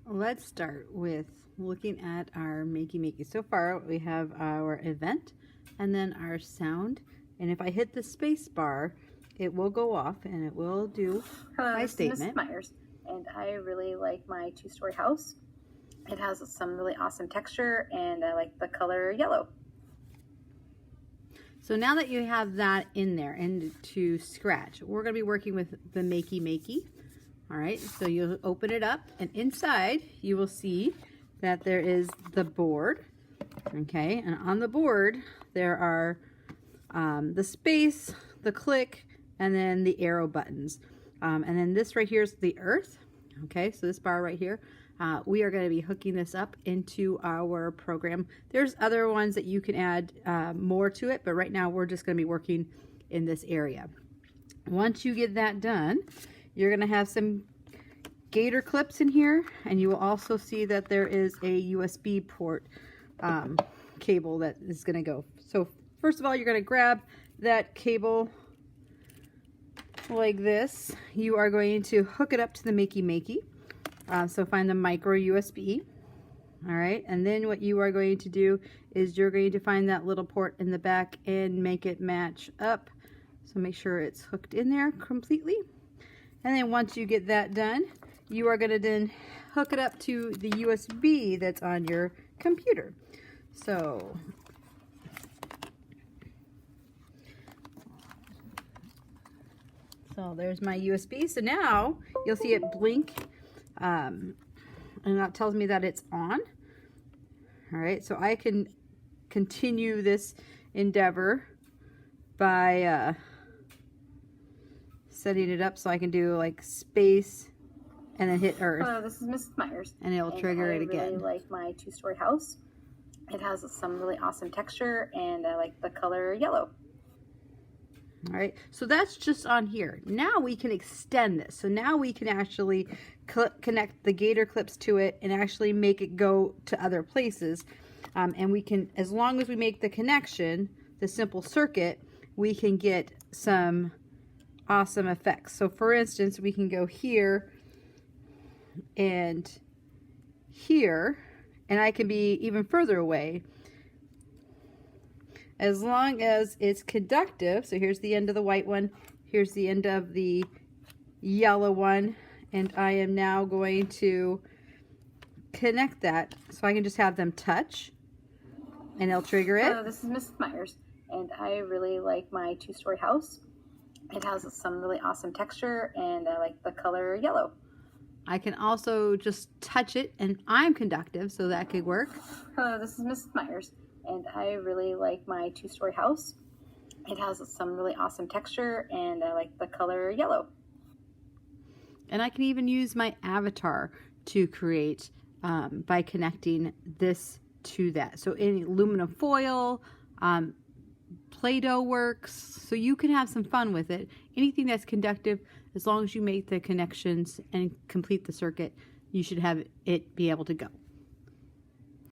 Let's start with looking at our Makey Makey. So far we have our event and then our sound, and if I hit the space bar it will go off and it will do my statement. This is Mrs. Myers, and I really like my two-story house. It has some really awesome texture and I like the color yellow. So now that you have that in there and to scratch, we're going to be working with the Makey Makey. All right, so you'll open it up and inside you will see that there is the board. Okay, and on the board there are the space, the click, and then the arrow buttons. And then this right here is the earth. Okay, so this bar right here, we are going to be hooking this up into our program. There's other ones that you can add more to it, but right now we're just going to be working in this area. Once you get that done, you're going to have some gator clips in here, and you will also see that there is a USB port cable that is going to go. So first of all, you're going to grab that cable like this. You are going to hook it up to the Makey Makey. So find the micro USB. All right, and then what you are going to do is you're going to find that little port in the back and make it match up. So make sure it's hooked in there completely. And then once you get that done, you are going to then hook it up to the USB that's on your computer. So there's my USB. So now you'll see it blink, and that tells me that it's on. All right, so I can continue this endeavor by setting it up so I can do like space and then hit earth. Hello, this is Mrs. Myers. And it'll trigger it again. I really like my two-story house. It has some really awesome texture and I like the color yellow. All right, so that's just on here. Now we can extend this. So now we can actually connect the gator clips to it and actually make it go to other places. And we can, as long as we make the connection, the simple circuit, we can get some awesome effects. So for instance, we can go here and here, and I can be even further away. As long as it's conductive, so here's the end of the white one, here's the end of the yellow one, and I am now going to connect that so I can just have them touch and it'll trigger it. Hello, this is Mrs. Myers, and I really like my two-story house. It has some really awesome texture and I like the color yellow. I can also just touch it and I'm conductive, so that could work. Hello, this is Mrs. Myers, and I really like my two-story house. It has some really awesome texture and I like the color yellow. And I can even use my avatar to create by connecting this to that. So any aluminum foil, Play-Doh works, so you can have some fun with it. Anything that's conductive, as long as you make the connections and complete the circuit, you should have it be able to go.